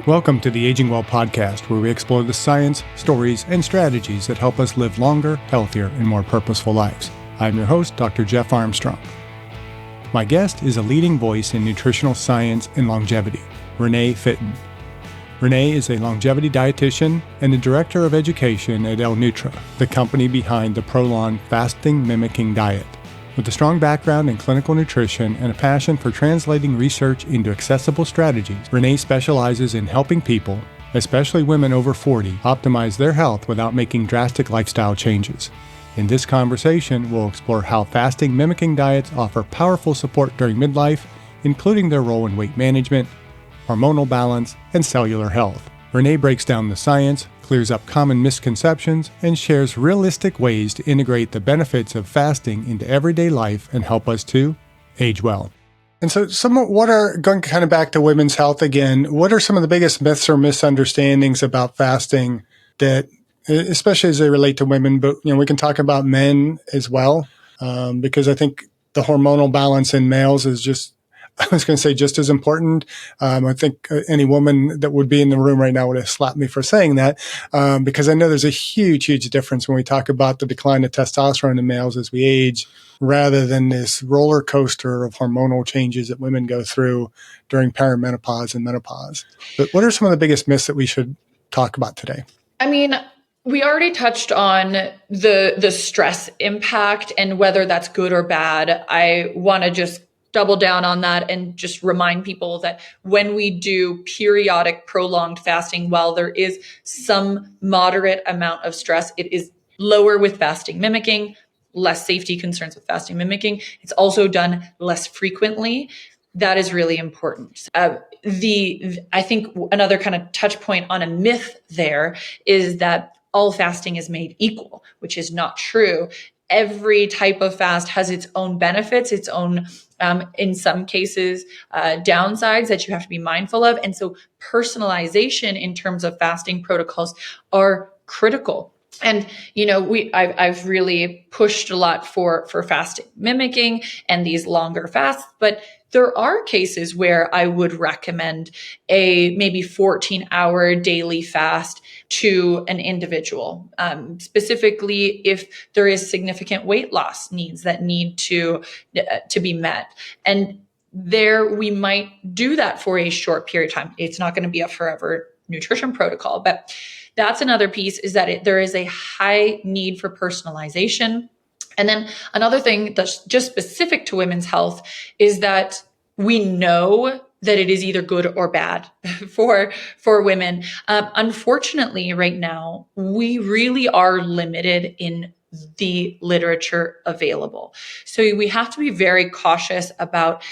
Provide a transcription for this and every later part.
Welcome to the Aging Well podcast, where we explore the science, stories, and strategies that help us live longer, healthier, and more purposeful lives. I'm your host, Dr. Jeff Armstrong. My guest is a leading voice in nutritional science and longevity, Renee Fitton. Renee is a longevity dietitian and the director of education at L-Nutra, the company behind the Prolonged Fasting Mimicking Diet. With a strong background in clinical nutrition and a passion for translating research into accessible strategies, Renee specializes in helping people, especially women over 40, optimize their health without making drastic lifestyle changes. In this conversation, we'll explore how fasting mimicking diets offer powerful support during midlife, including their role in weight management, hormonal balance, and cellular health. Renee breaks down the science, clears up common misconceptions, and shares realistic ways to integrate the benefits of fasting into everyday life and help us to age well. And so going kind of back to women's health again, what are some of the biggest myths or misunderstandings about fasting that, especially as they relate to women, but we can talk about men as well, because I think the hormonal balance in males is just as important. I think any woman that would be in the room right now would have slapped me for saying that, because I know there's a huge difference when we talk about the decline of testosterone in males as we age, rather than this roller coaster of hormonal changes that women go through during perimenopause and menopause. But what are some of the biggest myths that we should talk about today? I mean, we already touched on the stress impact and whether that's good or bad. I want to just double down on that and just remind people that when we do periodic prolonged fasting, while there is some moderate amount of stress, it is lower with fasting mimicking, less safety concerns with fasting mimicking. It's also done less frequently. That is really important. I think another kind of touch point on a myth there is that all fasting is made equal, which is not true. Every type of fast has its own benefits, its own, in some cases, downsides that you have to be mindful of. And so personalization in terms of fasting protocols are critical. And, I've really pushed a lot for fasting mimicking and these longer fasts, but there are cases where I would recommend a maybe 14-hour daily fast to an individual, specifically if there is significant weight loss needs that need to be met. And there we might do that for a short period of time. It's not going to be a forever nutrition protocol, but that's another piece, is that there is a high need for personalization. And then another thing that's just specific to women's health is that we know that it is either good or bad for women. Unfortunately, right now, we really are limited in the literature available. So we have to be very cautious about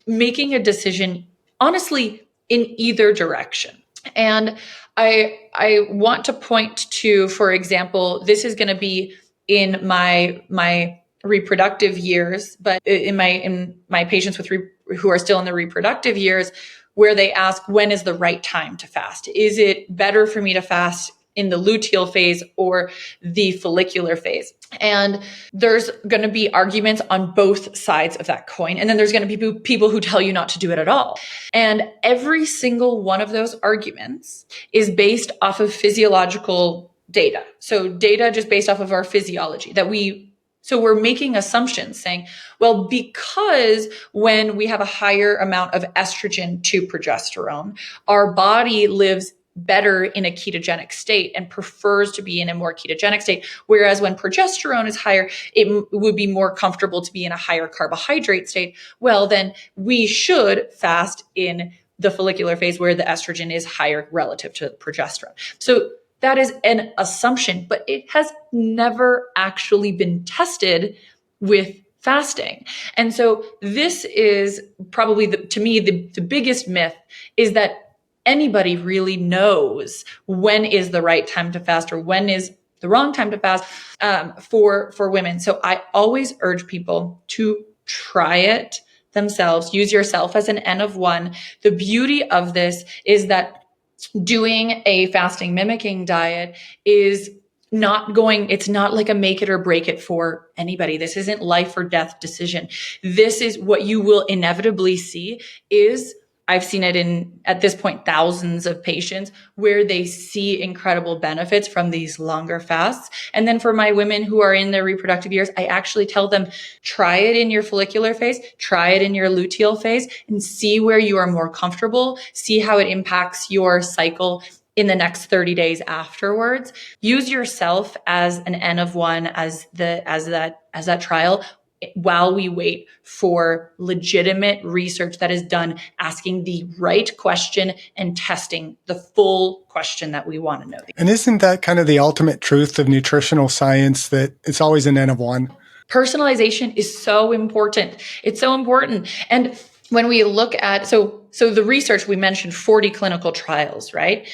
making a decision, honestly, in either direction. And I want to point to, for example, this is going to be in my reproductive years, but in my patients who are still in the reproductive years, where they ask, when is the right time to fast? Is it better for me to fast in the luteal phase or the follicular phase? And there's going to be arguments on both sides of that coin. And then there's going to be people who tell you not to do it at all. And every single one of those arguments is based off of physiological data. So data just based off of our physiology so we're making assumptions saying, well, because when we have a higher amount of estrogen to progesterone, our body lives better in a ketogenic state and prefers to be in a more ketogenic state. Whereas when progesterone is higher, it would be more comfortable to be in a higher carbohydrate state. Well, then we should fast in the follicular phase where the estrogen is higher relative to progesterone. So that is an assumption, but it has never actually been tested with fasting. And so this is probably, to me, the biggest myth is that anybody really knows when is the right time to fast or when is the wrong time to fast for women. So I always urge people to try it themselves. Use yourself as an N of one. The beauty of this is that doing a fasting mimicking diet is it's not like a make it or break it for anybody. This isn't life or death decision. This is what you will inevitably see is, I've seen it in, at this point, thousands of patients where they see incredible benefits from these longer fasts. And then for my women who are in their reproductive years, I actually tell them, try it in your follicular phase, try it in your luteal phase, and see where you are more comfortable, see how it impacts your cycle in the next 30 days afterwards. Use yourself as an N of one, as that trial, while we wait for legitimate research that is done, asking the right question and testing the full question that we want to know. And isn't that kind of the ultimate truth of nutritional science, that it's always an N of one? Personalization is so important. It's so important. And when we look at, so the research, we mentioned 40 clinical trials, right?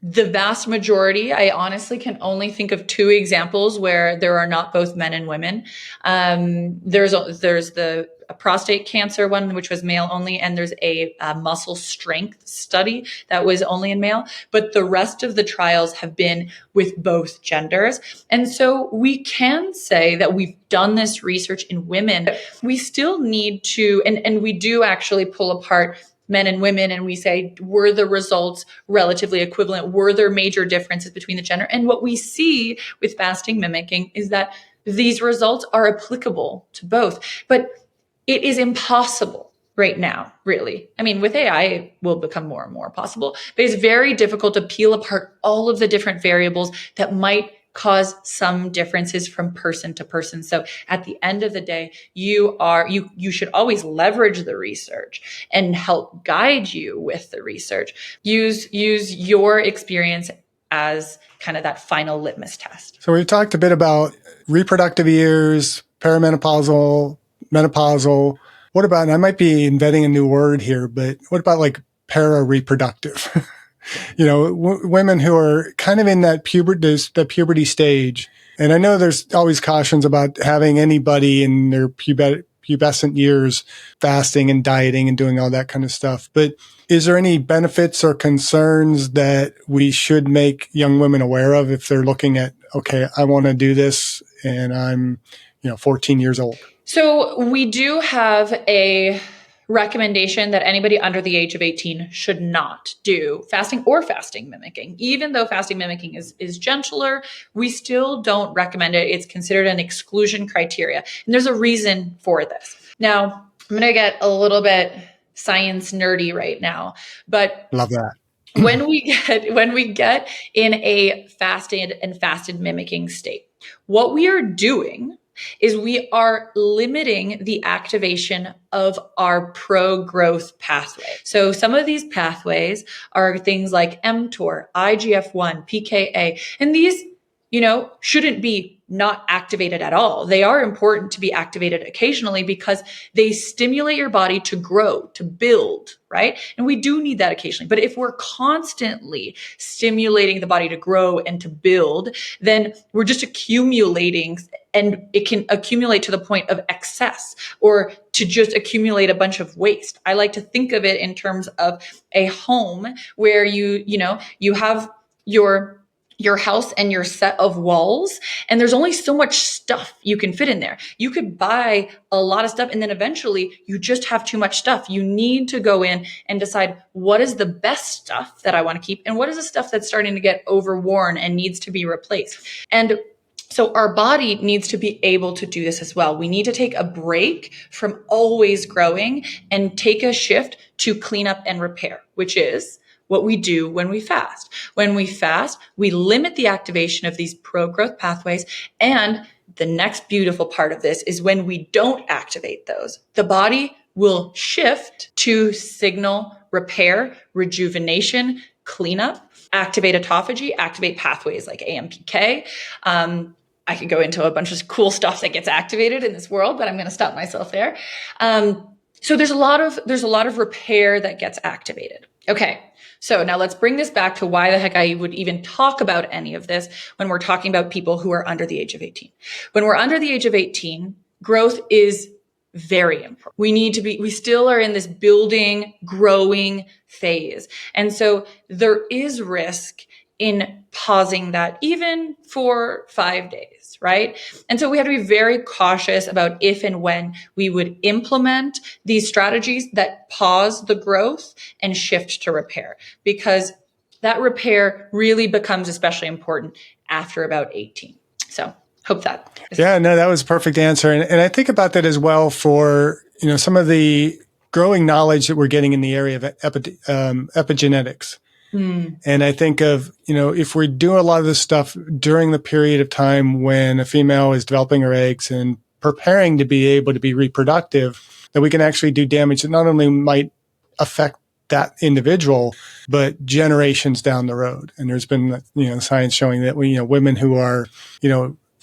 The vast majority, I honestly can only think of 2 examples where there are not both men and women. There's the prostate cancer one, which was male only, and there's a muscle strength study that was only in male. But the rest of the trials have been with both genders. And so we can say that we've done this research in women. We still need to, and we do actually pull apart men and women, and we say, were the results relatively equivalent? Were there major differences between the gender? And what we see with fasting mimicking is that these results are applicable to both, but it is impossible right now, really. I mean, with AI, it will become more and more possible, but it's very difficult to peel apart all of the different variables that might cause some differences from person to person. So at the end of the day, you should always leverage the research and help guide you with the research. Use your experience as kind of that final litmus test. So we've talked a bit about reproductive years, perimenopausal, menopausal. What about, and I might be inventing a new word here, but what about like para-reproductive? Women who are kind of in that puberty stage. And I know there's always cautions about having anybody in their pubescent years fasting and dieting and doing all that kind of stuff. But is there any benefits or concerns that we should make young women aware of if they're looking at, okay, I want to do this and I'm, 14 years old? So we do have a recommendation that anybody under the age of 18 should not do fasting or fasting mimicking. Even though fasting mimicking is gentler, we still don't recommend it. It's considered an exclusion criteria. And there's a reason for this. Now, I'm going to get a little bit science nerdy right now, but love that. when we get in a fasted mimicking state, what we are doing is we are limiting the activation of our pro-growth pathway. So some of these pathways are things like mTOR, IGF-1, PKA, and these, shouldn't be not activated at all. They are important to be activated occasionally because they stimulate your body to grow, to build, right? And we do need that occasionally. But if we're constantly stimulating the body to grow and to build, then we're just accumulating, and it can accumulate to the point of excess or to just accumulate a bunch of waste. I like to think of it in terms of a home where you have your house and your set of walls, and there's only so much stuff you can fit in there. You could buy a lot of stuff, and then eventually you just have too much stuff. You need to go in and decide what is the best stuff that I want to keep and what is the stuff that's starting to get overworn and needs to be replaced. And so our body needs to be able to do this as well. We need to take a break from always growing and take a shift to clean up and repair, which is what we do when we fast. When we fast, we limit the activation of these pro-growth pathways. And the next beautiful part of this is when we don't activate those, the body will shift to signal repair, rejuvenation, cleanup, activate autophagy, activate pathways like AMPK. I could go into a bunch of cool stuff that gets activated in this world, but I'm going to stop myself there. So there's a lot of repair that gets activated. Okay. So now let's bring this back to why the heck I would even talk about any of this when we're talking about people who are under the age of 18. When we're under the age of 18, growth is very important. We still are in this building, growing phase. And so there is risk in pausing that even for 5 days, right? And so we have to be very cautious about if and when we would implement these strategies that pause the growth and shift to repair, because that repair really becomes especially important after about 18. So hope that. Yeah, no, that was a perfect answer. And I think about that as well for, some of the growing knowledge that we're getting in the area of epigenetics. And I think of, if we do a lot of this stuff during the period of time when a female is developing her eggs and preparing to be able to be reproductive, that we can actually do damage that not only might affect that individual, but generations down the road. And there's been, science showing that women who are,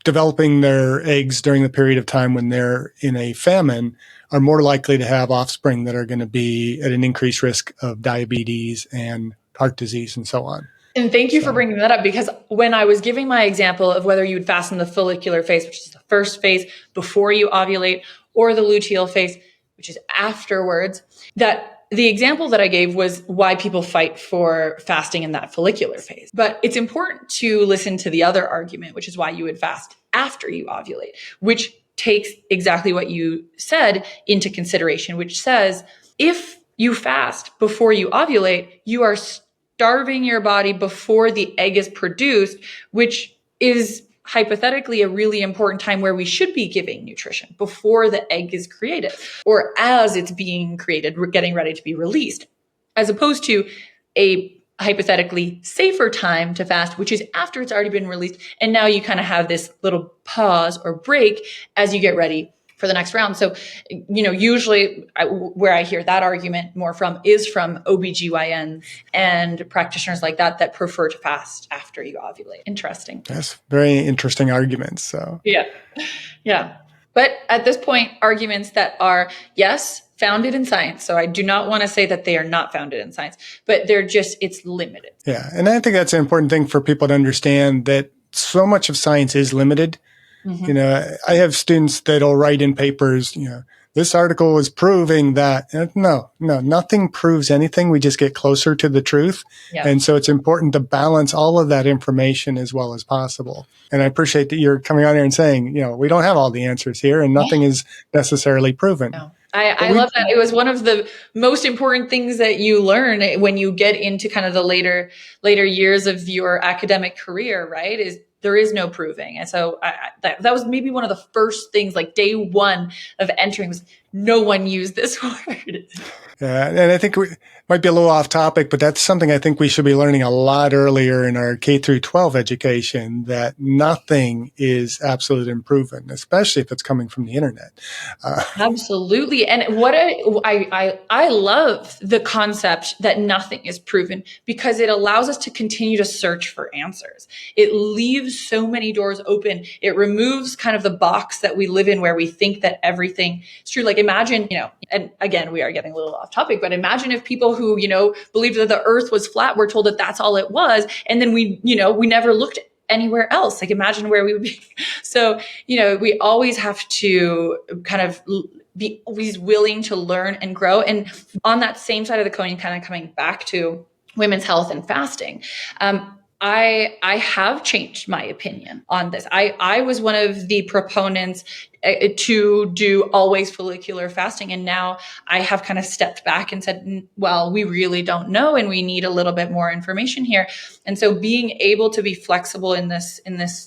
developing their eggs during the period of time when they're in a famine are more likely to have offspring that are going to be at an increased risk of diabetes and heart disease and so on. And thank you for bringing that up, because when I was giving my example of whether you would fast in the follicular phase, which is the first phase before you ovulate, or the luteal phase, which is afterwards, that the example that I gave was why people fight for fasting in that follicular phase. But it's important to listen to the other argument, which is why you would fast after you ovulate, which takes exactly what you said into consideration, which says if you fast before you ovulate, you are starving your body before the egg is produced, which is hypothetically a really important time where we should be giving nutrition before the egg is created or as it's being created, getting ready to be released, as opposed to a hypothetically safer time to fast, which is after it's already been released. And now you kind of have this little pause or break as you get ready for the next round. So, usually where I hear that argument more from is from OBGYN and practitioners like that prefer to fast after you ovulate. Interesting. That's very interesting arguments. So yeah. But at this point, arguments that are, yes, founded in science. So I do not want to say that they are not founded in science, but it's limited. Yeah. And I think that's an important thing for people to understand, that so much of science is limited. Mm-hmm. I have students that'll write in papers, this article is proving that. No, nothing proves anything. We just get closer to the truth. Yeah. And so it's important to balance all of that information as well as possible. And I appreciate that you're coming on here and saying, we don't have all the answers here and nothing is necessarily proven. No. I love that. It was one of the most important things that you learn when you get into kind of the later years of your academic career, right? Is there is no proving. And so that was maybe one of the first things, like day one of entering, was no one used this word. Yeah, and I think we might be a little off topic, but that's something I think we should be learning a lot earlier in our K through 12 education, that nothing is absolute and proven, especially if it's coming from the internet. Absolutely. And what I love the concept that nothing is proven, because it allows us to continue to search for answers. It leaves so many doors open. It removes kind of the box that we live in where we think that everything is true. Like imagine, and again, we are getting a little off topic, but imagine if people who, believed that the earth was flat were told that that's all it was. And then we never looked anywhere else. Like imagine where we would be. So, we always have to kind of be always willing to learn and grow. And on that same side of the coin, kind of coming back to women's health and fasting, I have changed my opinion on this. I was one of the proponents to do always follicular fasting. And now I have kind of stepped back and said, well, we really don't know. And we need a little bit more information here. And so being able to be flexible in this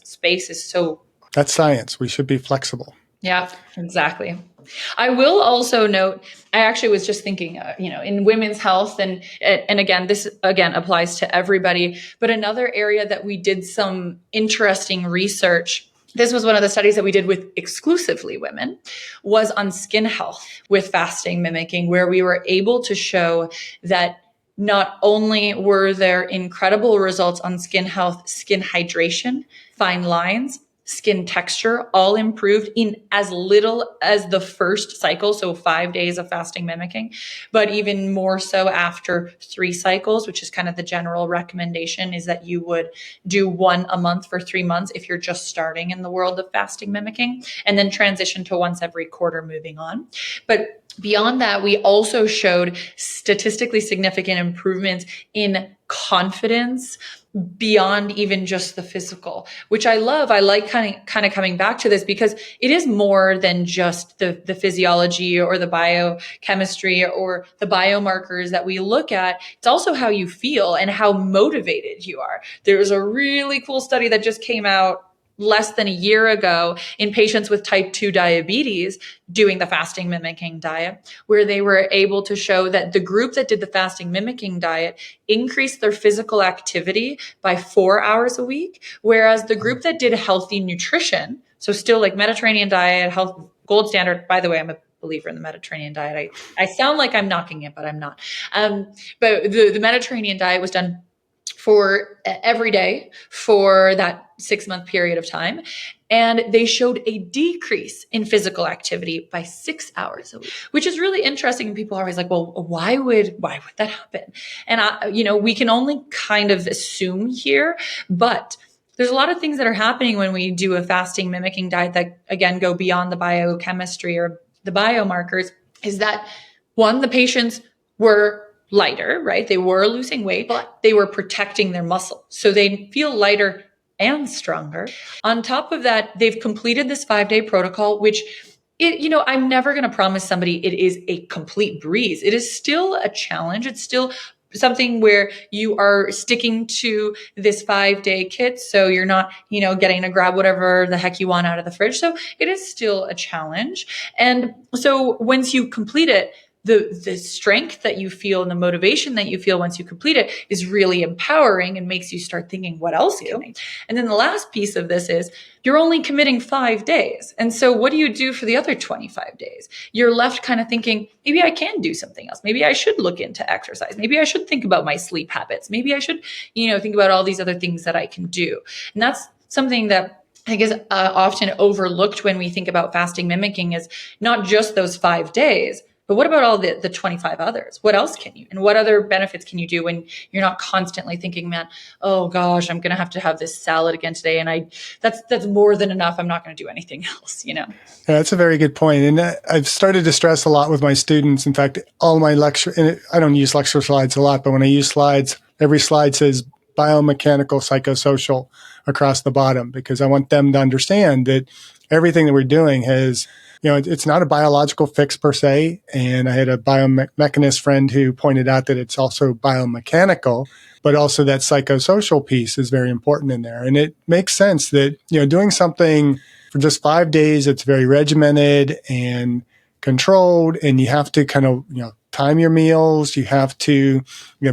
space is so. That's science. We should be flexible. Yeah, exactly. I will also note, I actually was just thinking, in women's health, and again, this again applies to everybody, but another area that we did some interesting research, this was one of the studies that we did with exclusively women, was on skin health with fasting mimicking, where we were able to show that not only were there incredible results on skin health, skin hydration, fine lines, skin texture, all improved in as little as the first cycle, so 5 days of fasting mimicking, but even more so after 3 cycles, which is kind of the general recommendation, is that you would do 1 a month for 3 months if you're just starting in the world of fasting mimicking, and then transition to once every quarter moving on. But beyond that, we also showed statistically significant improvements in confidence beyond even just the physical, which I love. I like kind of coming back to this because it is more than just the physiology or the biochemistry or the biomarkers that we look at. It's also how you feel and how motivated you are. There was a really cool study that just came out less than a year ago in patients with type 2 diabetes doing the fasting mimicking diet, where they were able to show that the group that did the fasting mimicking diet increased their physical activity by 4 hours a week, whereas the group that did healthy nutrition, so still like Mediterranean diet, health gold standard. By the way, I'm a believer in the Mediterranean diet. I sound like I'm knocking it, but I'm not. But the Mediterranean diet was done for every day for that 6-month period of time. And they showed a decrease in physical activity by 6 hours a week, which is really interesting. And people are always like, well, why would that happen? And we can only kind of assume here, but there's a lot of things that are happening when we do a fasting mimicking diet that, again, go beyond the biochemistry or the biomarkers, is that one, the patients were lighter, right? They were losing weight, but they were protecting their muscle. So they feel lighter and stronger. On top of that, they've completed this 5-day protocol, which I'm never going to promise somebody it is a complete breeze. It is still a challenge. It's still something where you are sticking to this 5-day kit. So you're not, getting to grab whatever the heck you want out of the fridge. So it is still a challenge. And so once you complete it, the strength that you feel and the motivation that you feel once you complete it is really empowering and makes you start thinking, what else can I do? And then the last piece of this is you're only committing 5 days. And so what do you do for the other 25 days? You're left kind of thinking, maybe I can do something else. Maybe I should look into exercise. Maybe I should think about my sleep habits. Maybe I should, think about all these other things that I can do. And that's something that I think is often overlooked when we think about fasting mimicking, is not just those 5 days, but what about all the 25 others? What else can you, and what other benefits can you do when you're not constantly thinking, man, oh gosh, I'm going to have this salad again today. And that's more than enough. I'm not going to do anything else, Yeah, that's a very good point. And I've started to stress a lot with my students. In fact, all my lecture, and I don't use lecture slides a lot, but when I use slides, every slide says biomechanical, psychosocial across the bottom, because I want them to understand that everything that we're doing has, it's not a biological fix per se. And I had a biomechanist friend who pointed out that it's also biomechanical, but also that psychosocial piece is very important in there. And it makes sense that, doing something for just 5 days, it's very regimented and controlled, and you have to kind of, time your meals. You have to,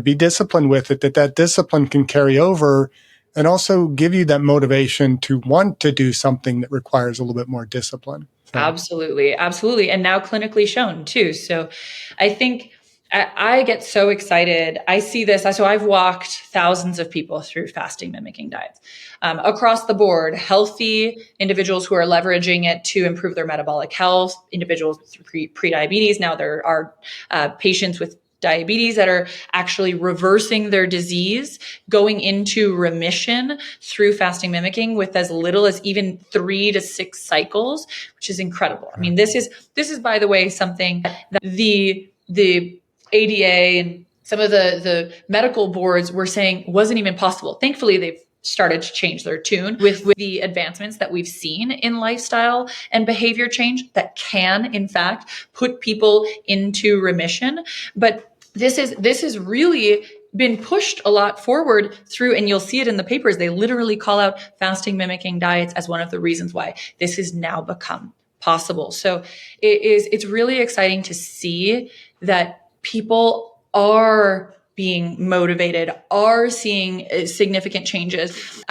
be disciplined with it, that discipline can carry over and also give you that motivation to want to do something that requires a little bit more discipline. So. Absolutely. Absolutely. And now clinically shown too. So I think I get so excited. I see this. So I've walked thousands of people through fasting mimicking diets across the board, healthy individuals who are leveraging it to improve their metabolic health, individuals with pre-diabetes. Now there are patients with diabetes that are actually reversing their disease, going into remission through fasting mimicking with as little as even 3 to 6 cycles, which is incredible. I mean, this is by the way, something that the ADA and some of the medical boards were saying wasn't even possible. Thankfully, they've started to change their tune with the advancements that we've seen in lifestyle and behavior change that can, in fact, put people into remission. But this is really been pushed a lot forward through, and you'll see it in the papers. They literally call out fasting mimicking diets as one of the reasons why this has now become possible. So it's really exciting to see that people are being motivated, are seeing significant changes,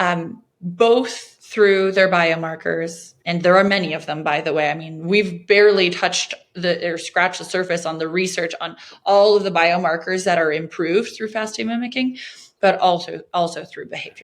both through their biomarkers. And there are many of them, by the way. I mean, we've barely touched or scratched the surface on the research on all of the biomarkers that are improved through fasting mimicking, but also through behavior.